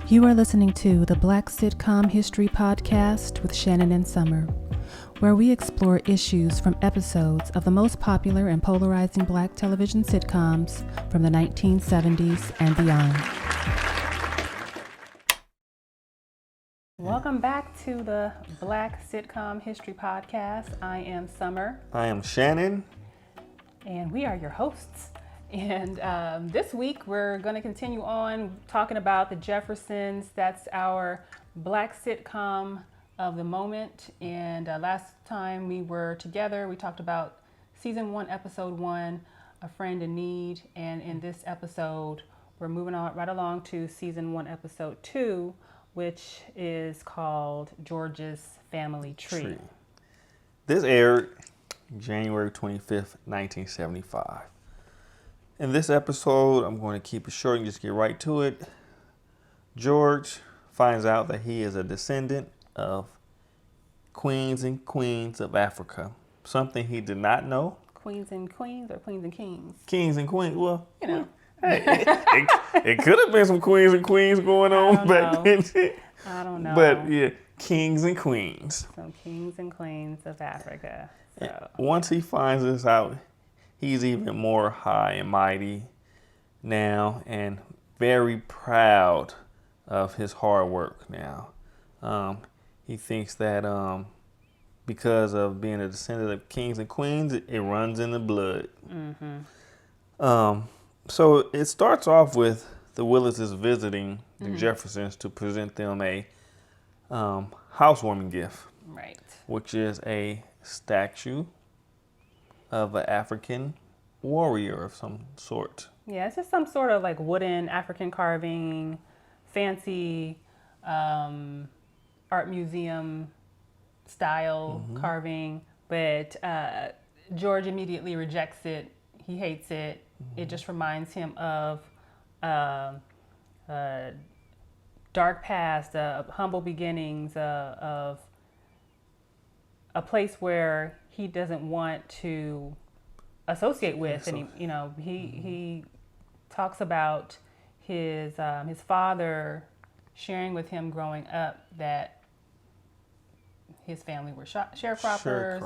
You are listening to the Black Sitcom History Podcast with Shannon and Summer, where we explore issues from episodes of the most popular and polarizing Black television sitcoms from the 1970s and beyond. Welcome back to the Black Sitcom History Podcast. I am Summer. I am Shannon. And we are your hosts. And this week we're going to continue on talking about the Jeffersons. That's our Black sitcom of the moment. And last time we were together, we talked about season 1, episode 1, A Friend in Need. And in this episode, we're moving on right along to season 1, episode 2, which is called George's Family Tree. This aired January 25th, 1975. In this episode, I'm going to keep it short and just get right to it. George finds out that he is a descendant of queens and queens of Africa. Something he did not know. Queens and queens or queens and kings? Kings and queens. Well, you know. Hey, it could have been some queens and queens going on back then. I don't know. But yeah, kings and queens. Some kings and queens of Africa. So. Once he finds this out, he's even more high and mighty now and very proud of his hard work now. He thinks that because of being a descendant of kings and queens, it runs in the blood. Mm-hmm. So it starts off with the Willises visiting the Jeffersons to present them a housewarming gift, right? Which is a statue of an African warrior of some sort. Yeah, it's just some sort of like wooden African carving, fancy art museum style carving, but George immediately rejects it. He hates it. It just reminds him of dark past, humble beginnings, of a place where he doesn't want to associate with. And he talks about his father sharing with him growing up that his family were sharecroppers,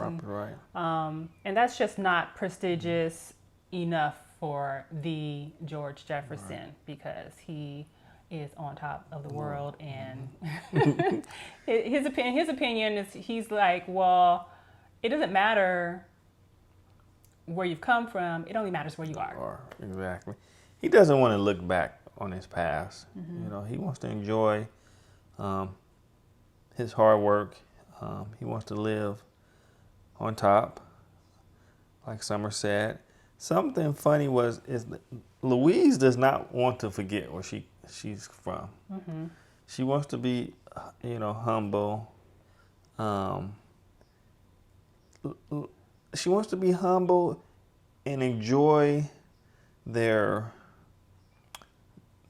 and that's just not prestigious enough for the George Jefferson, because he is on top of the world, and his opinion is, he's like, well, it doesn't matter where you've come from, it only matters where you are. Exactly. He doesn't want to look back on his past. He wants to enjoy his hard work. He wants to live on top, like Summer said. Something funny is that Louise does not want to forget where she's from. She wants to be, humble. She wants to be humble and enjoy their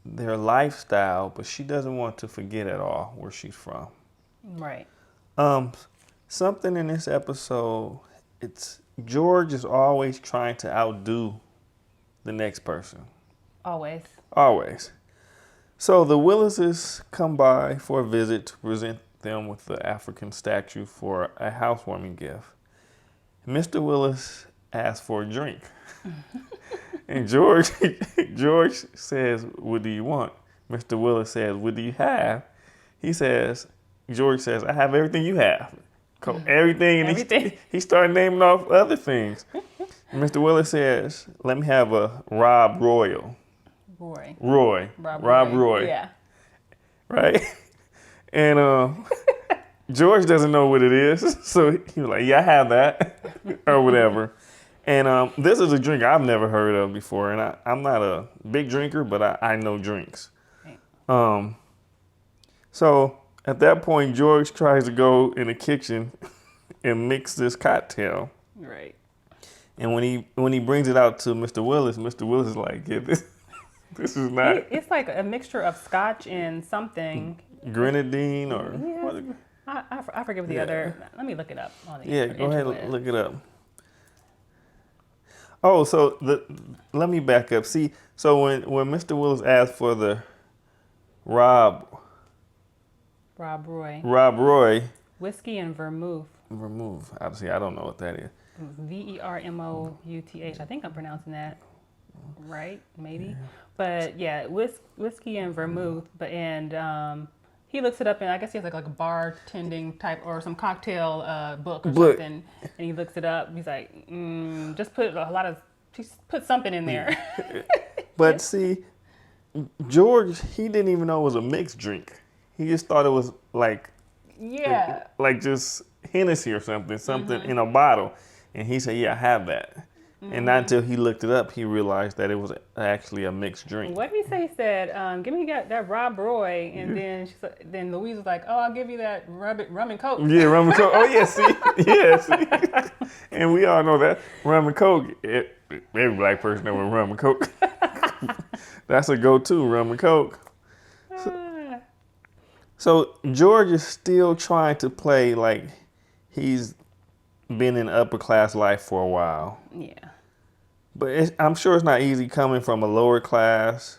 lifestyle, but she doesn't want to forget at all where she's from. Right. Something in this episode, George is always trying to outdo the next person. Always. So the Willises come by for a visit to present them with the African statue for a housewarming gift. Mr. Willis asks for a drink. And George says, "What do you want?" Mr. Willis says, "What do you have?" George says, "I have everything you have." Everything. And he started naming off other things. Mr. Willis says, "Let me have a Rob Royal." Roy. Yeah. Right? And George doesn't know what it is. So he was like, "Yeah, I have that." Or whatever. And this is a drink I've never heard of before. And I'm not a big drinker, but I know drinks. Right. So at that point, George tries to go in the kitchen and mix this cocktail. Right. And when he brings it out to Mr. Willis is like, "Yeah, this is not." It's like a mixture of scotch and something. Grenadine or... Yeah. I forget what the other... Let me look it up. Go ahead and look it up. Oh, so let me back up. See, so when Mr. Willis asked for the Rob Rob Roy. Rob Roy. Whiskey and vermouth. Vermouth. Obviously, I don't know what that is. Vermouth. I think I'm pronouncing that right, maybe. Yeah. But yeah, whiskey and vermouth. He looks it up, and I guess he has like a bartending type or some cocktail book or something. And he looks it up. He's like, just put something in there. But see, George, he didn't even know it was a mixed drink. He just thought it was like just Hennessy or something in a bottle. And he said, yeah, I have that. Mm-hmm. And not until he looked it up, he realized that it was actually a mixed drink. What did he say? He said, give me that Rob Roy. And then Louise was like, oh, I'll give you that rum and Coke. Yeah, rum and Coke. Oh, yeah, see? Yeah, see? And we all know that rum and Coke, every black person knows rum and Coke. That's a go-to, rum and Coke. So George is still trying to play like he's been in upper class life for a while. Yeah. But I'm sure it's not easy coming from a lower class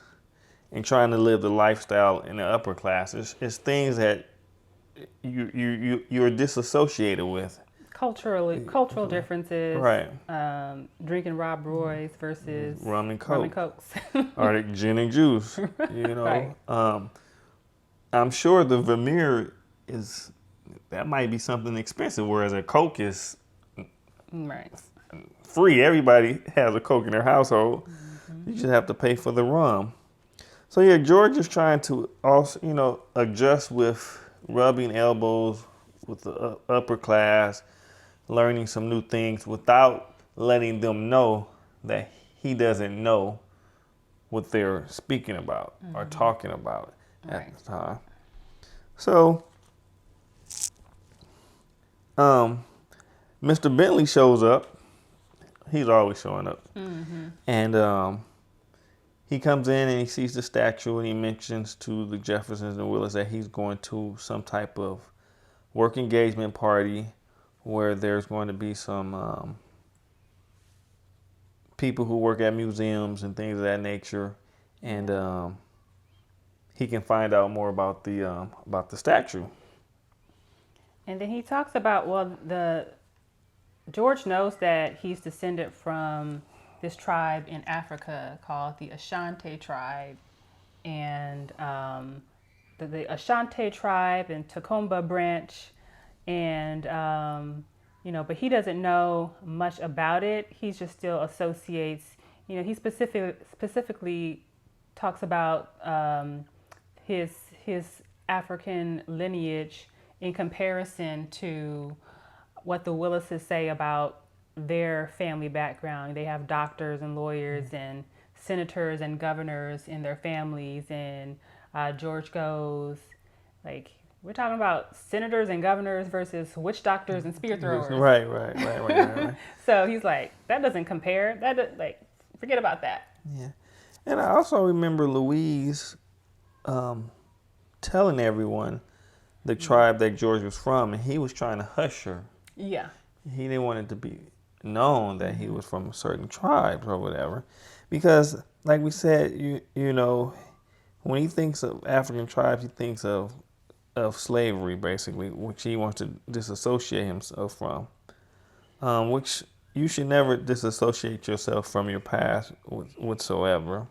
and trying to live the lifestyle in the upper class. It's things that you're disassociated with. Cultural differences. Right. Drinking Rob Roy's versus rum and Cokes. Or the gin and juice. Right. I'm sure the Vermeer that might be something expensive, whereas a Coke is free. Everybody has a Coke in their household. Mm-hmm. You just have to pay for the rum. So yeah, George is trying to also, adjust with rubbing elbows with the upper class, learning some new things without letting them know that he doesn't know what they're speaking about or talking about at the time. So, Mr. Bentley shows up. He's always showing up. Mm-hmm. And he comes in and he sees the statue and he mentions to the Jeffersons and Willis that he's going to some type of work engagement party where there's going to be some people who work at museums and things of that nature. And he can find out more about the statue. And then he talks about, George knows that he's descended from this tribe in Africa called the Ashanti tribe. And the Ashanti tribe and Takumba branch. And, but he doesn't know much about it. He just still associates, he specifically talks about his African lineage in comparison to what the Willises say about their family background. They have doctors and lawyers and senators and governors in their families. And George goes, we're talking about senators and governors versus witch doctors and spear throwers. Right. So he's like, that doesn't compare. Forget about that. Yeah. And I also remember Louise telling everyone the tribe that George was from, and he was trying to hush her. Yeah. He didn't want it to be known that he was from a certain tribe or whatever. Because, like we said, when he thinks of African tribes, he thinks of slavery, basically, which he wants to disassociate himself from. Which you should never disassociate yourself from your past whatsoever.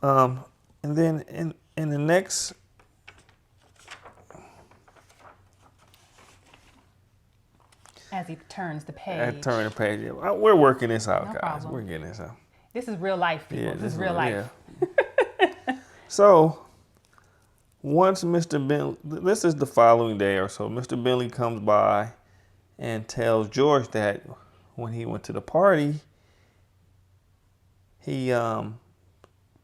And then in the next... As he turns the page. We're working this out, no guys. Problem. We're getting this out. This is real life, people. Yeah, this is real life. Yeah. So, once Mr. Bentley, this is the following day or so, Mr. Bentley comes by and tells George that when he went to the party, he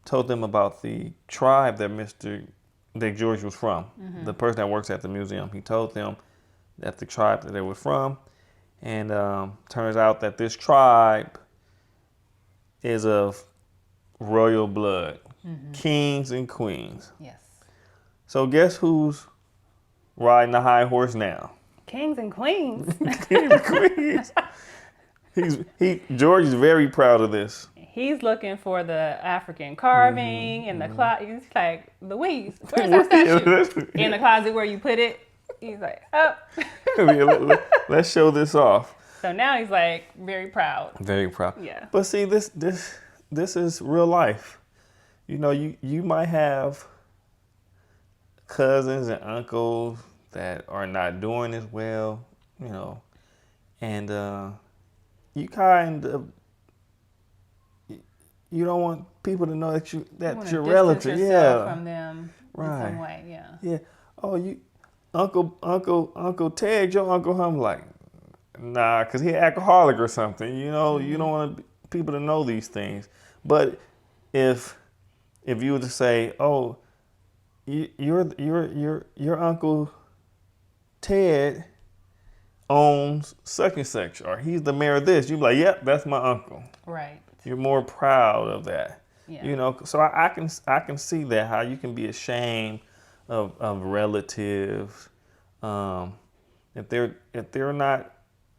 told them about the tribe that George was from. Mm-hmm. The person that works at the museum. He told them that the tribe that they were from. And turns out that this tribe is of royal blood. Mm-hmm. Kings and queens. Yes. So guess who's riding the high horse now? Kings and queens. Kings and queens. George is very proud of this. he's looking for the African carving in the closet. He's like, Louise, where's that statue? In the closet where you put it. He's like, oh. Let's show this off. So now he's like very proud. Very proud. Yeah. But see, this is real life. You know, you might have cousins and uncles that are not doing as well, you know, and you kind of, you don't want people to know that that's your relative. Yeah. From them in some way. Yeah. Yeah. Oh, you, Uncle Ted, your Uncle Hum, like, nah, because he alcoholic or something. You know, you don't want people to know these things. But if you were to say, oh, your Uncle Ted owns such and such, or he's the mayor of this, you'd be like, yep, that's my uncle. Right. You're more proud of that. Yeah. You know, so I can see that, how you can be ashamed of relatives if they're not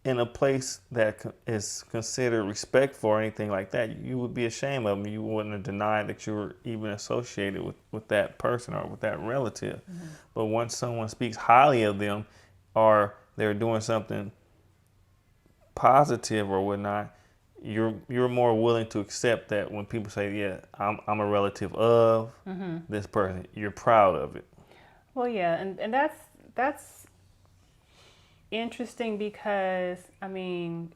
in a place that is considered respectful or anything like that. You would be ashamed of them. You wouldn't deny that you were even associated with that person or with that relative. Mm-hmm. But once someone speaks highly of them, or they're doing something positive or whatnot, you're more willing to accept that when people say, yeah, I'm a relative of this person. You're proud of it. Well, yeah, and that's interesting because, I mean,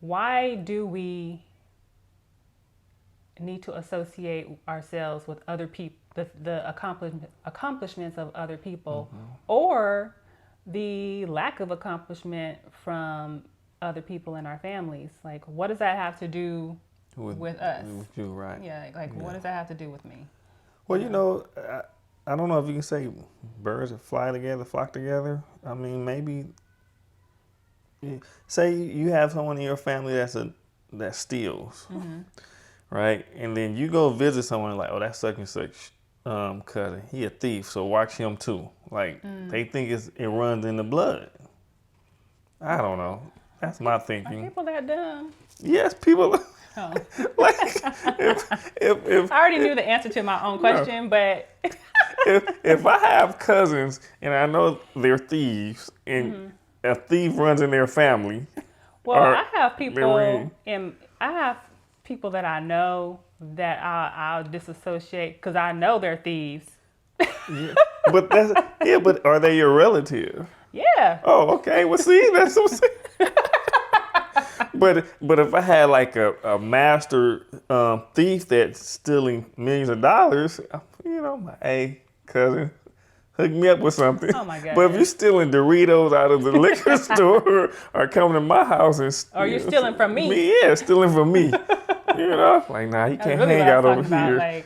why do we need to associate ourselves with other people, the accomplishments of other people, or the lack of accomplishment from other people in our families? Like, what does that have to do with us? With you, right? Yeah, like what does that have to do with me? Well, you know, I don't know if you can say birds that fly together, flock together. I mean, maybe say you have someone in your family that steals, right? And then you go visit someone like, oh, that's such and such cousin. He a thief, so watch him too. Like they think it runs in the blood. I don't know. That's my thinking. Are people that dumb? Yes, people. Oh. Like if I already knew the answer to my own question, but if I have cousins and I know they're thieves and a thief runs in their family, well, I have people that I know that I'll disassociate because I know they're thieves. Yeah. But are they your relative? Yeah. Oh, okay. Well, see, that's what I'm saying. But if I had like a master thief that's stealing millions of dollars, you know, hey, cousin, hook me up with something. Oh my God. But if you're stealing Doritos out of the liquor store or coming to my house and you're stealing from me. Yeah, stealing from me. You know, like, nah, you can't hang out over here. Like,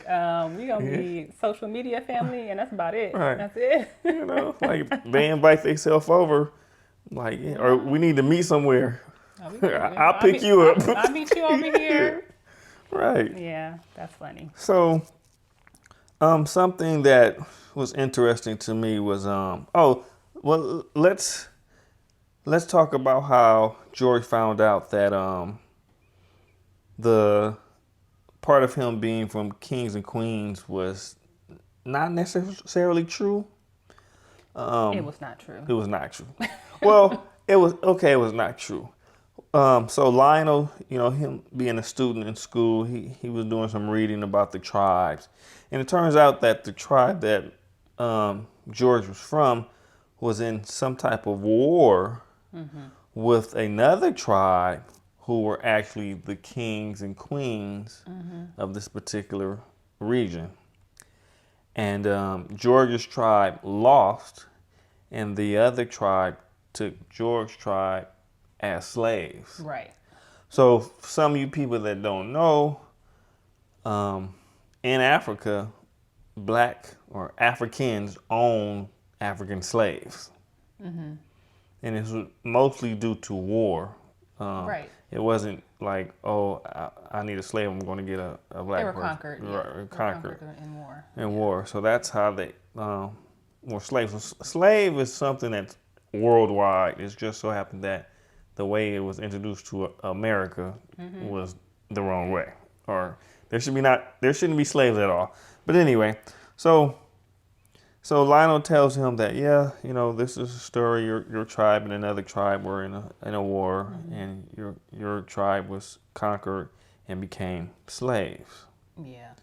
we gonna be social media family, and that's about it. Right. That's it. You know, like they invite themselves over, like, yeah, or we need to meet somewhere. I'll pick you up. I'll meet you over here. Right. Yeah, that's funny. So, something that was interesting to me was, let's talk about how George found out that the part of him being from Kings and Queens was not necessarily true. It was not true. It was not true. Well, it was not true. So Lionel, you know, him being a student in school, he was doing some reading about the tribes. And it turns out that the tribe that George was from was in some type of war with another tribe who were actually the kings and queens of this particular region. And George's tribe lost, and the other tribe took George's tribe as slaves. Right. So some of you people that don't know, in Africa, black or Africans own African slaves. And it's mostly due to war. Right. It wasn't like, oh, I need a slave, I'm going to get a black person. They were conquered. Right, They were conquered in war. In war. So that's how they were slaves. So slave is something that's worldwide. It's just so happened that the way it was introduced to America was the wrong way, or there shouldn't be slaves at all. But anyway, so Lionel tells him that, yeah, you know, this is a story. Your tribe and another tribe were in a war, and your tribe was conquered and became slaves. Yeah.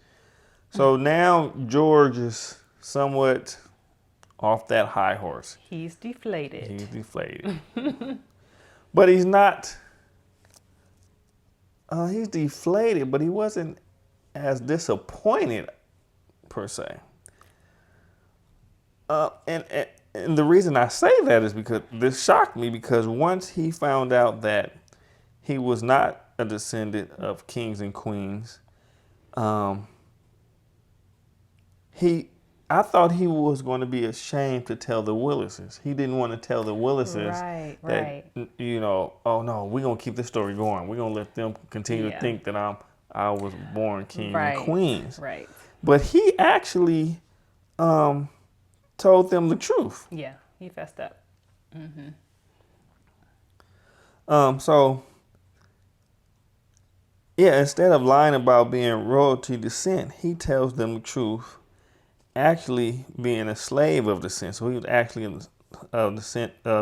So now George is somewhat off that high horse. He's deflated. He's deflated. But he's not. He's deflated, but he wasn't as disappointed per se. And the reason I say that is because this shocked me, because once he found out that he was not a descendant of kings and queens, I thought he was going to be ashamed to tell the Willises. He didn't want to tell the Willises that, you know, oh no, we're going to keep this story going. We're going to let them continue to think that I was born king and queens. Right. But he actually told them the truth. Yeah, he fessed up. So, yeah, instead of lying about being royalty descent, he tells them the truth, actually being a slave of descent. So he was actually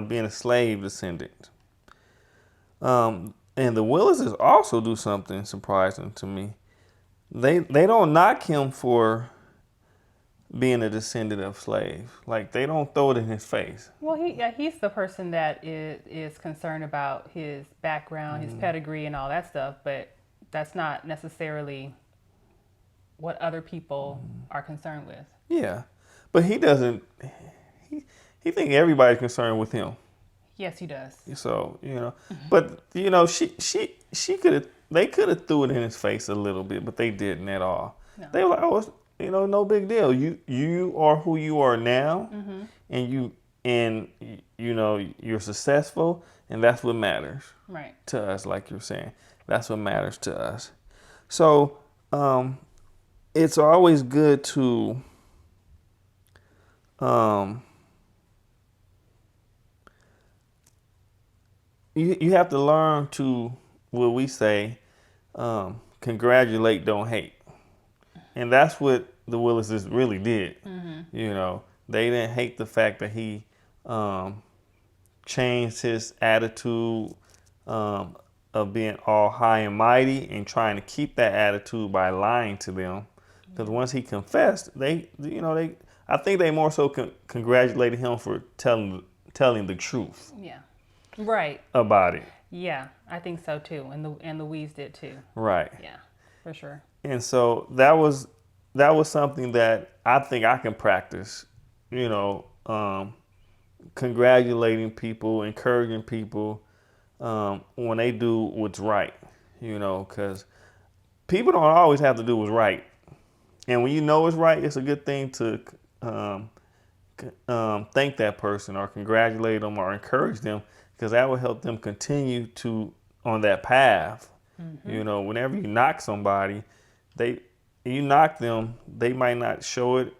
being a slave descendant. And the Willises also do something surprising to me. They don't knock him for being a descendant of slaves. Like, they don't throw it in his face. Well, he's the person that is concerned about his background, his pedigree, and all that stuff. But that's not necessarily what other people are concerned with. Yeah, but he doesn't. He thinks everybody's concerned with him. Yes, he does. So, you know, but you know, they could have threw it in his face a little bit, but they didn't at all. No. They were like, oh, it's, you know, no big deal. You are who you are now, and you know, you're successful, and that's what matters. Right. To us, like you're saying, that's what matters to us. So, it's always good to you have to learn to, what we say, congratulate, don't hate. And that's what the Willises really did. You know, they didn't hate the fact that he changed his attitude of being all high and mighty and trying to keep that attitude by lying to them. Because once he confessed, I think they more so congratulated him for telling the truth. Yeah. Right. About it. Yeah, I think so too. And the Wees did too. Right. Yeah, for sure. And so that was something that I think I can practice, you know, congratulating people, encouraging people when they do what's right, you know, because people don't always have to do what's right. And when you know it's right, it's a good thing to thank that person or congratulate them or encourage them, because that will help them continue on that path. You know, whenever you knock somebody, you knock them, they might not show it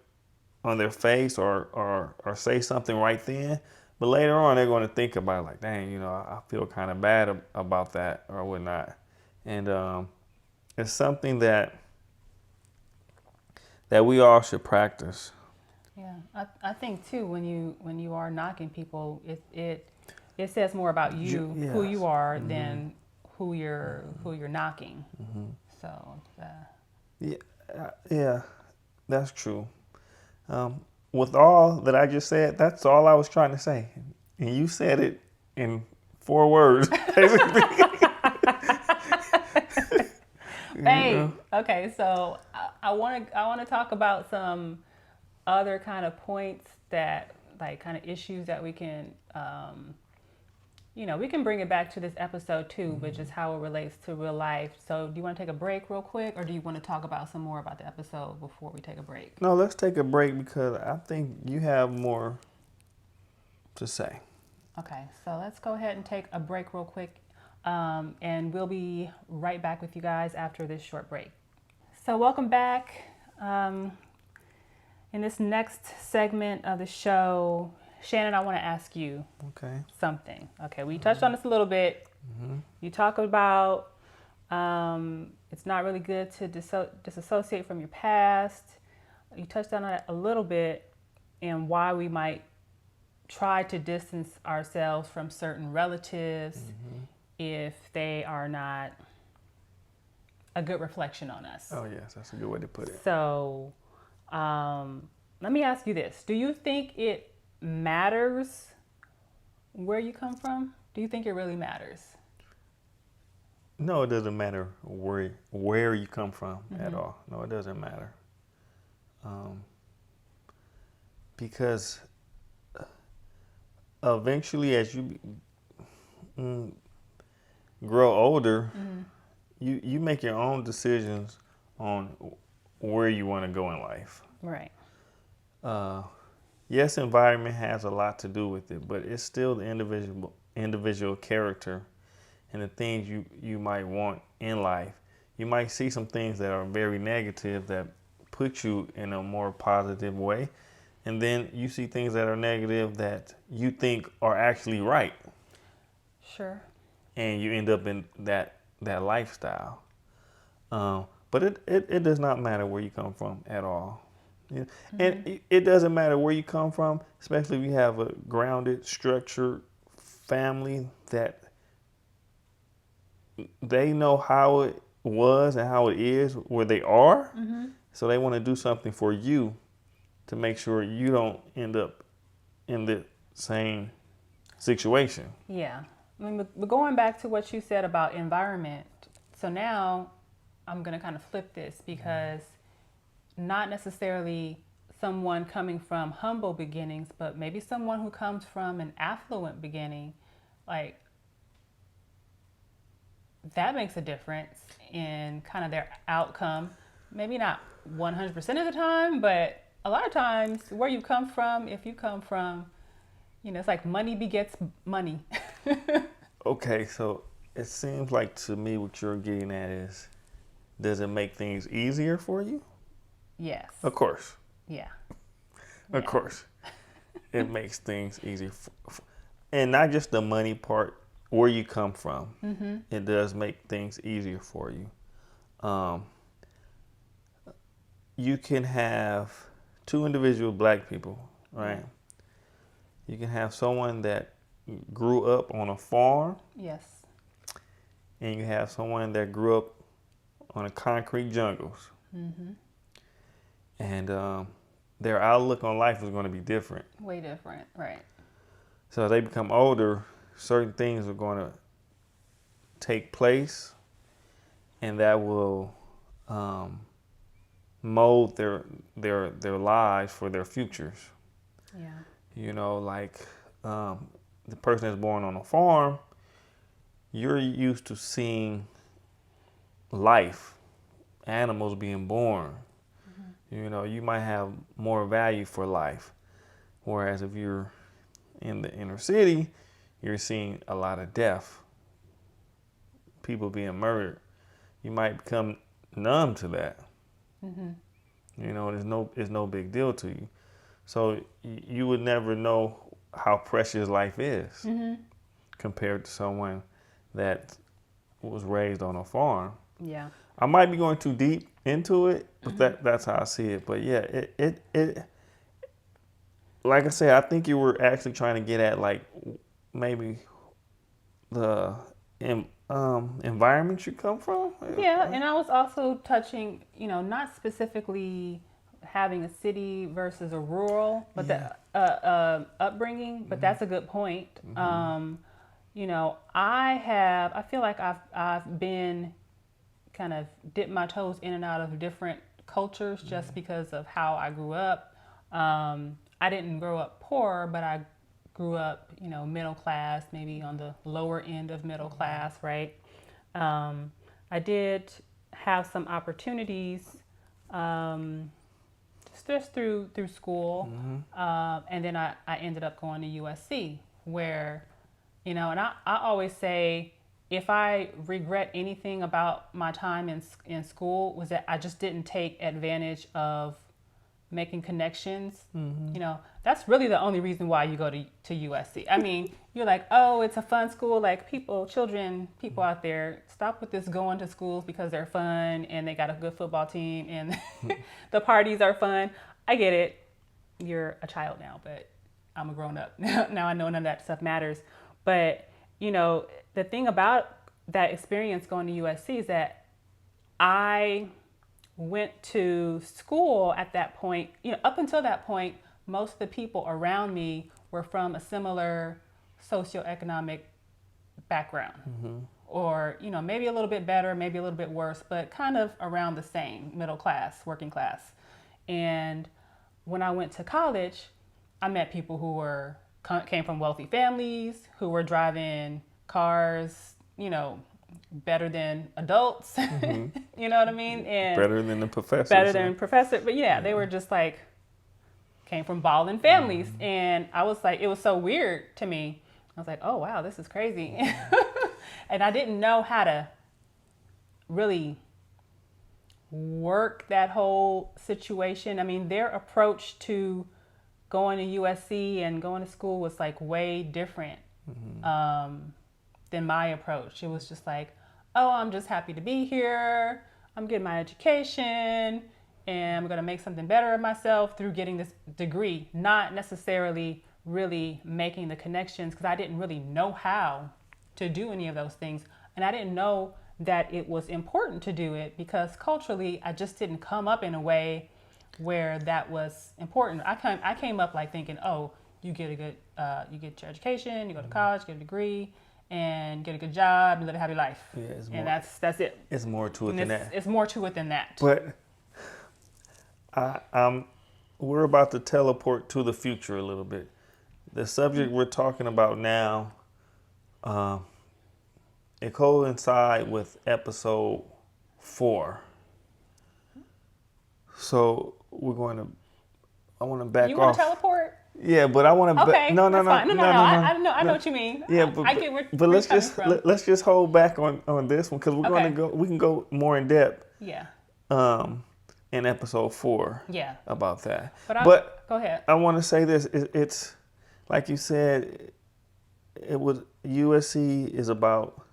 on their face or say something right then, but later on they're going to think about it, like, dang, you know, I feel kind of bad about that or whatnot. And it's something that we all should practice. Yeah, I think too, when you are knocking people, it says more about you, who you are, than who you're knocking. So. Yeah, that's true. With all that I just said, that's all I was trying to say, and you said it in 4 words. Hey, okay, so I want to talk about some other kind of points that, like, kind of issues that we can, we can bring it back to this episode too, which is how it relates to real life. So do you want to take a break real quick, or do you want to talk about some more about the episode before we take a break? No, let's take a break, because I think you have more to say. Okay, so let's go ahead and take a break real quick. And we'll be right back with you guys after this short break. So welcome back. In this next segment of the show, Shannon, I want to ask you something. Okay, we touched on this a little bit Mm-hmm. You talk about it's not really good to disassociate from your past. You touched on it a little bit and why we might try to distance ourselves from certain relatives if they are not a good reflection on us. Oh, yes, that's a good way to put it. So let me ask you this. Do you think it matters where you come from? Do you think it really matters? No, it doesn't matter where you come from at all. No, it doesn't matter. Because eventually, as you grow older, you make your own decisions on where you want to go in life. Right. Yes, environment has a lot to do with it, but it's still the individual character and the things you might want in life. You might see some things that are very negative that put you in a more positive way. And then you see things that are negative that you think are actually right. Sure. And you end up in that lifestyle. But it does not matter where you come from at all. Yeah. And it doesn't matter where you come from, especially if you have a grounded, structured family that they know how it was and how it is where they are. So they want to do something for you to make sure you don't end up in the same situation. Yeah. I mean, but going back to what you said about environment, so now I'm going to kind of flip this because not necessarily someone coming from humble beginnings, but maybe someone who comes from an affluent beginning, like that makes a difference in kind of their outcome. Maybe not 100% of the time, but a lot of times where you come from, if you come from, it's like money begets money. Okay, so it seems like to me what you're getting at is, does it make things easier for you? Yes. Of course. Yeah. Of course. It makes things easier. And not just the money part, where you come from. It does make things easier for you. You can have two individual black people, right? You can have someone that grew up on a farm. Yes. And you have someone that grew up on the concrete jungles. And their outlook on life is going to be different. Way different, right. So as they become older, certain things are going to take place, and that will mold their lives for their futures. Yeah. Like the person that's born on a farm, you're used to seeing life, animals being born. You might have more value for life. Whereas if you're in the inner city, you're seeing a lot of death, people being murdered. You might become numb to that. It's no big deal to you. So you would never know how precious life is compared to someone that was raised on a farm. Yeah. I might be going too deep into it, but that's how I see it. But yeah, it like I said, I think you were actually trying to get at like maybe the environment you come from. Yeah, and I was also touching, not specifically having a city versus a rural, but the upbringing. But that's a good point. I feel like I've been kind of dipped my toes in and out of different cultures just because of how I grew up. I didn't grow up poor, but I grew up, middle class, maybe on the lower end of middle class, right? I did have some opportunities just through school, and then I ended up going to USC, where, and I always say, if I regret anything about my time in school, was that I just didn't take advantage of making connections. You know, that's really the only reason why you go to USC. I mean, you're like, oh, it's a fun school. Like people out there, stop with this going to schools because they're fun and they got a good football team and the parties are fun. I get it. You're a child now, but I'm a grown up. Now I know none of that stuff matters. But, you know, the thing about that experience going to USC is that I went to school at that point. You know, up until that point, most of the people around me were from a similar socioeconomic background. Or, you know, maybe a little bit better, maybe a little bit worse, but kind of around the same, middle class, working class. And when I went to college, I met people who came from wealthy families, who were driving cars, you know, better than adults. You know what I mean? And better than the professors. But yeah, they were just like, came from balling families. And I was like, it was so weird to me. I was like, oh, wow, this is crazy. And I didn't know how to really work that whole situation. I mean, their approach to going to USC and going to school was like way different than my approach. It was just like, oh, I'm just happy to be here. I'm getting my education and I'm going to make something better of myself through getting this degree, not necessarily really making the connections, because I didn't really know how to do any of those things. And I didn't know that it was important to do it because culturally I just didn't come up in a way where that was important. I came up like thinking, oh, you get your education, you go to college, get a degree, and get a good job and live a happy life. Yeah, and that's it. It's more to it than that. It's more to it than that. But we're about to teleport to the future a little bit. The subject we're talking about now, it coincides with episode 4. So I want to back off. You want to teleport? Yeah, but I want to. Okay, No. I know what you mean. Yeah, I get where but let's just hold back on this one because we can go more in depth. Yeah. In episode 4. Yeah. About that. But go ahead. I want to say this. It's like you said. It was USC is about,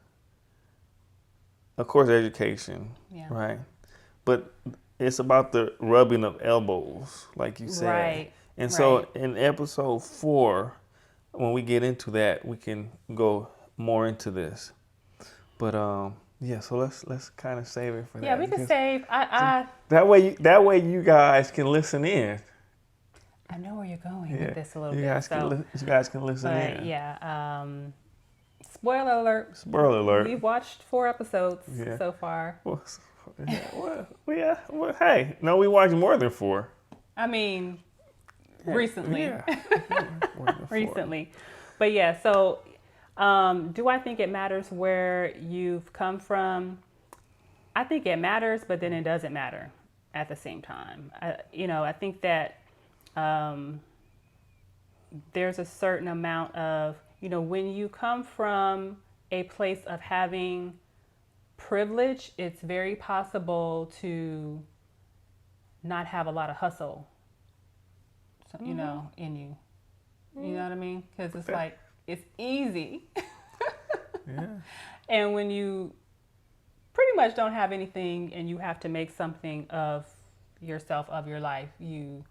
of course, education. Yeah. Right. But it's about the rubbing of elbows, like you said. Right. And so in episode 4, when we get into that, we can go more into this. But yeah, so let's kind of save it for that. Yeah, we can save. That way you guys can listen in. I know where you're going with this a little bit. You guys can listen in. Yeah. Spoiler alert. Spoiler alert. We've watched 4 episodes so far. Well, hey, no, we watched more than 4. I mean, recently. Yeah. Recently. But yeah, so do I think it matters where you've come from? I think it matters, but then it doesn't matter at the same time. I think that there's a certain amount of, when you come from a place of having privilege, it's very possible to not have a lot of hustle, in you. You know what I mean? Because it's like, it's easy. Yeah. And when you pretty much don't have anything and you have to make something of yourself, of your life, you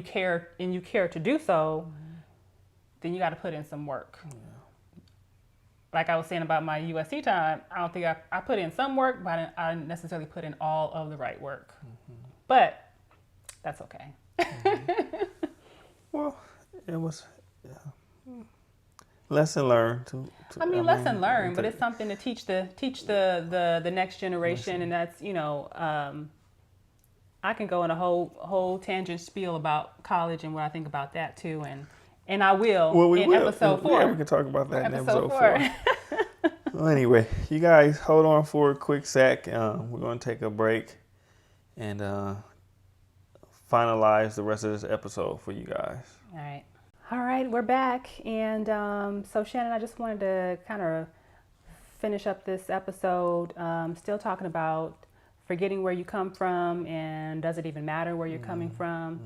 care to do so, then you got to put in some work. Yeah. Like I was saying about my USC time, I don't think I put in some work, but I didn't necessarily put in all of the right work. But that's okay. Well, it was lesson learned. Lesson learned, but it's something to teach the next generation, and that's I can go in a whole tangent spiel about college and what I think about that too, and I will episode 4. Yeah, we can talk about that in episode 4. Well, anyway, you guys hold on for a quick sec. We're going to take a break and finalize the rest of this episode for you guys. All right, we're back. And so Shannon, I just wanted to kind of finish up this episode, still talking about forgetting where you come from, and does it even matter where you're coming from?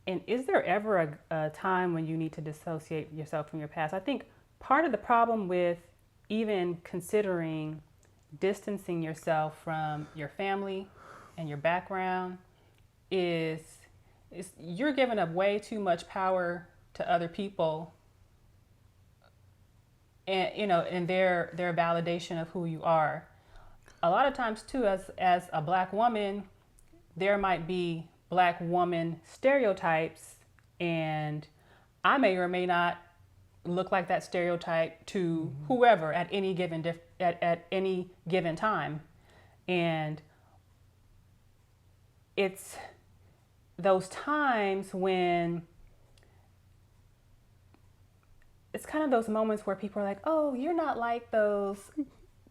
And is there ever a time when you need to dissociate yourself from your past? I think part of the problem with even considering distancing yourself from your family and your background is you're giving up way too much power to other people, and in their validation of who you are. A lot of times too, as a Black woman, there might be Black woman stereotypes, and I may or may not look like that stereotype to whoever at any given at any given time. And it's those times when it's kind of those moments where people are like, oh, you're not like those,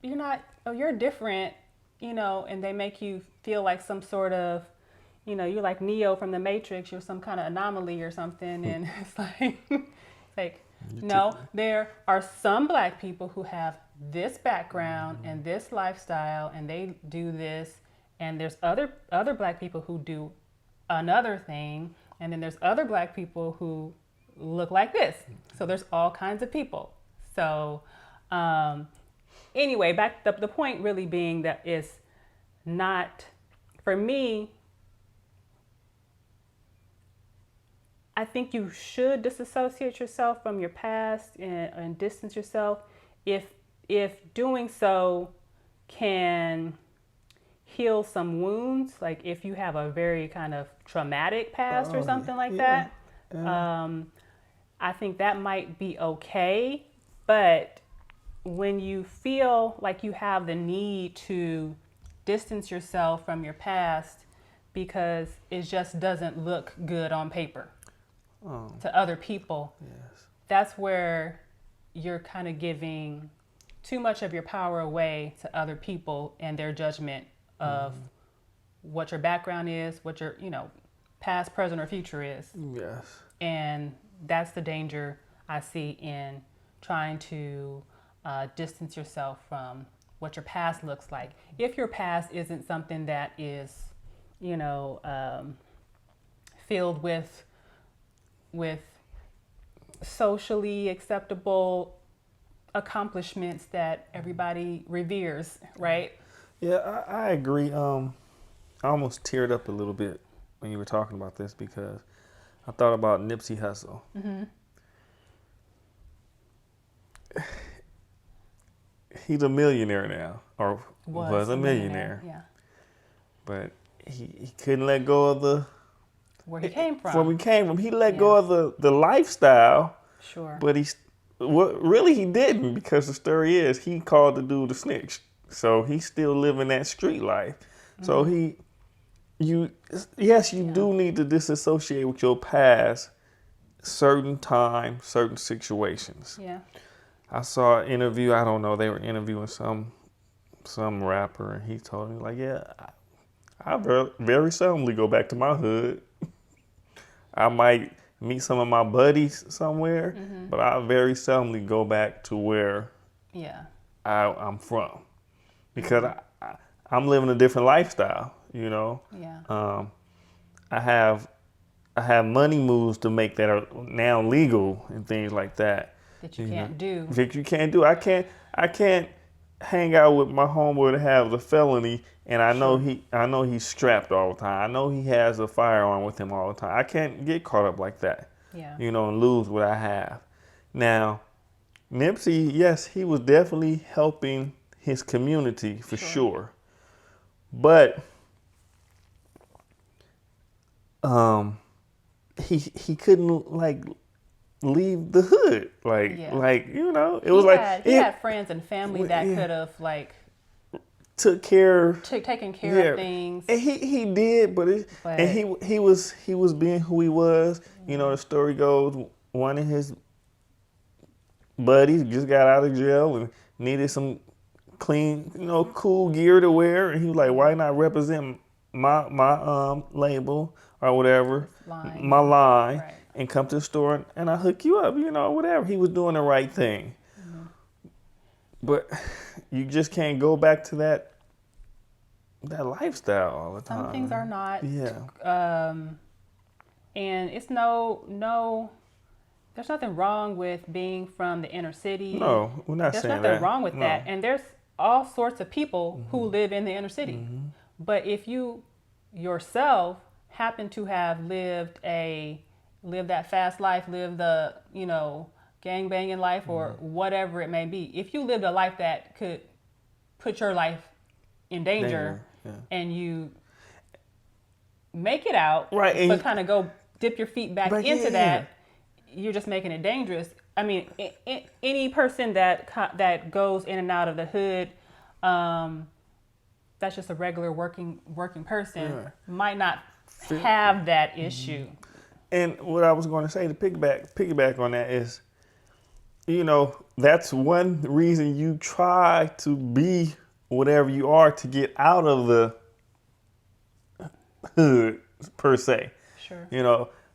you're different, and they make you feel like some sort of, you're like Neo from the Matrix, you're some kind of anomaly or something. And it's like, no, there are some Black people who have this background and this lifestyle, and they do this, and there's other Black people who do another thing, and then there's other Black people who look like this. So there's all kinds of people. So anyway, back the point really being that is not, for me, I think you should disassociate yourself from your past and distance yourself if doing so can heal some wounds, like if you have a very kind of traumatic past or something like that. I think that might be okay. But when you feel like you have the need to distance yourself from your past because it just doesn't look good on paper to other people, that's where you're kind of giving too much of your power away to other people and their judgment of what your background is, what your, past, present, or future is. Yes. And that's the danger I see in trying to distance yourself from what your past looks like. If your past isn't something that is, filled with socially acceptable accomplishments that everybody reveres, right? Yeah, I agree. I almost teared up a little bit when you were talking about this because I thought about Nipsey Hussle. Mm-hmm. He's a millionaire now, or was a millionaire. Yeah. But he couldn't let go of where he came from. Where we came from. He let go of the lifestyle. Sure. But he didn't, because the story is he called the dude a snitch. So he's still living that street life. Mm-hmm. So you do need to disassociate with your past certain time, certain situations. Yeah. I saw an interview, I don't know, they were interviewing some rapper, and he told me, like, I very seldomly go back to my hood. I might meet some of my buddies somewhere, but I very seldomly go back to where I'm from, because I'm living a different lifestyle, Yeah. I have money moves to make that are now legal and things like that. That you can't do. That you can't do. I can't hang out with my homeboy that has a felony, and I know he's strapped all the time. I know he has a firearm with him all the time. I can't get caught up like that. Yeah. And lose what I have. Now, Nipsey, yes, he was definitely helping his community for sure. But he couldn't leave the hood. It was he had friends and family that could have taken care of things. And he did, but he was being who he was. The story goes, one of his buddies just got out of jail and needed some clean, cool gear to wear, and he was like, why not represent my label or whatever, my line, right, and come to the store and I hook you up, whatever. He was doing the right thing. But you just can't go back to that lifestyle all the time. Some things are not. Yeah. And it's no. There's nothing wrong with being from the inner city. No, we're not There's saying that. There's nothing wrong with No. that. And there's all sorts of people Mm-hmm. who live in the inner city. Mm-hmm. But if you yourself happen to have lived that fast life, lived the, gang banging life or whatever it may be, if you lived a life that could put your life in danger, Yeah. and you make it out, Right, but kind of go dip your feet back into that, you're just making it dangerous. I mean, any person that goes in and out of the hood, that's just a regular working person, might not have that issue. And what I was going to say to piggyback on that is, that's one reason you try to be whatever you are to get out of the hood per se. Sure.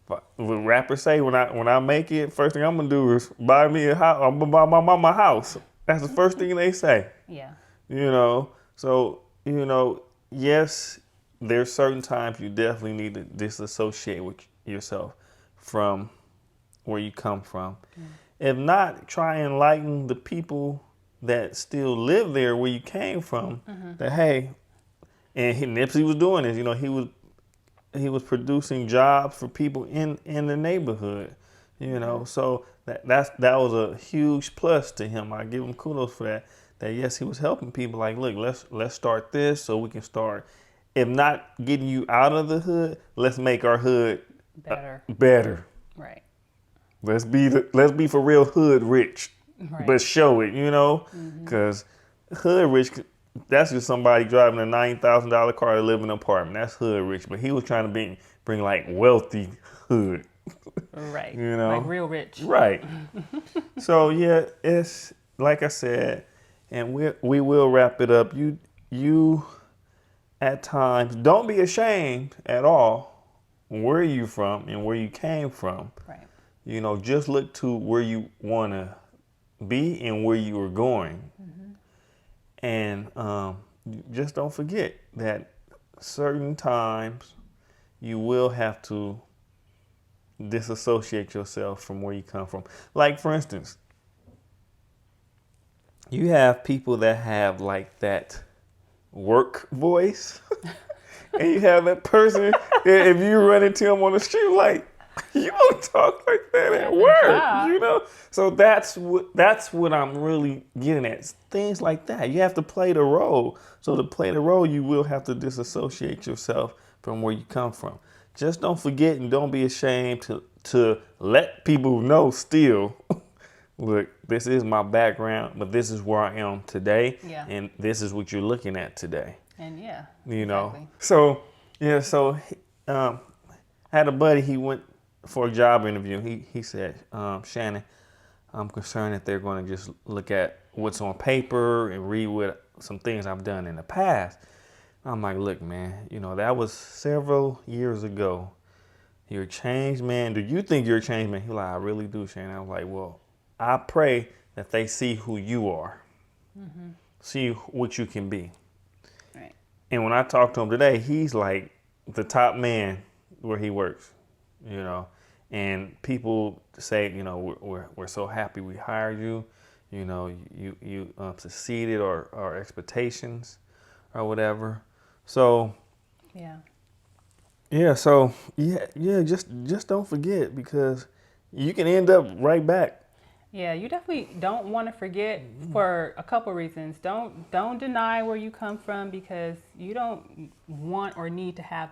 What rappers say, when I make it, first thing I'm gonna do is buy me a house. I'm gonna buy my mama a house. That's the first thing they say. Yeah. So yes, there's certain times you definitely need to disassociate with yourself from where you come from. If not, try and enlighten the people that still live there where you came from. That hey, and Nipsey was doing this. He was producing jobs for people in the neighborhood. So that was a huge plus to him. I give him kudos for that. That yes, he was helping people. Like, look, let's start this so we can start. If not getting you out of the hood, let's make our hood better. Right. Let's be for real hood rich, Right. but show it, because hood rich, that's just somebody driving a $9,000 car to live in an apartment. That's hood rich, but he was trying to bring like wealthy hood. Right. Like real rich. Right. So yeah, it's like I said, and we will wrap it up. You at times don't be ashamed at all where you from and where you came from. Right. Just look to where you want to be and where you are going. And just don't forget that certain times you will have to disassociate yourself from where you come from. Like, for instance, you have people that have like that work voice. And you have that person, if you run into them on the street, like, you don't talk like that at work, So that's what I'm really getting at. Things like that. You have to play the role. So to play the role, you will have to disassociate yourself from where you come from. Just don't forget and don't be ashamed to let people know still, look, this is my background, but this is where I am today. Yeah. And this is what you're looking at today. And yeah. Exactly. Exactly. So I had a buddy, he went for a job interview. He said, Shannon, I'm concerned that they're going to just look at what's on paper and read what some things I've done in the past. I'm like, look, man, that was several years ago. You're a changed man. Do you think you're a changed man? He's like, I really do, Shannon. I was like, well, I pray that they see who you are. See what you can be. Right. And when I talked to him today, he's like the top man where he works, and people say, we're so happy we hired you, you succeeded our expectations or whatever. So just don't forget, because you can end up right back. Yeah, you definitely don't want to forget for a couple reasons. Don't deny where you come from, because you don't want or need to have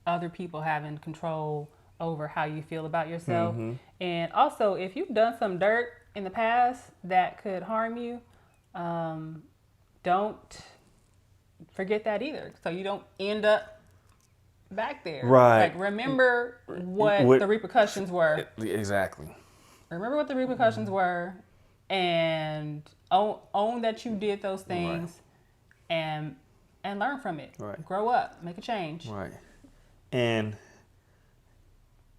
other people having control over how you feel about yourself. And also, if you've done some dirt in the past that could harm you, don't forget that either, so you don't end up back there. Right. Like, remember what the repercussions were. Exactly. Remember what the repercussions were, and own that you did those things, and learn from it. Right. Grow up, make a change. Right. And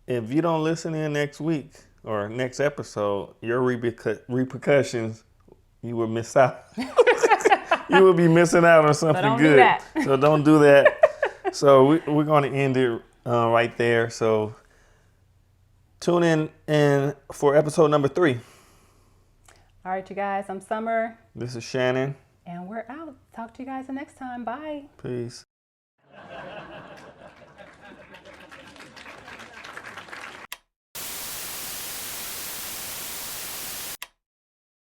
if you don't listen in next week or next episode, your repercussions you will miss out. You will be missing out on something don't good. do that. So don't do that. So we're going to end it right there. So tune in for episode number 3. All right, you guys. I'm Summer. This is Shannon. And we're out. Talk to you guys the next time. Bye. Peace.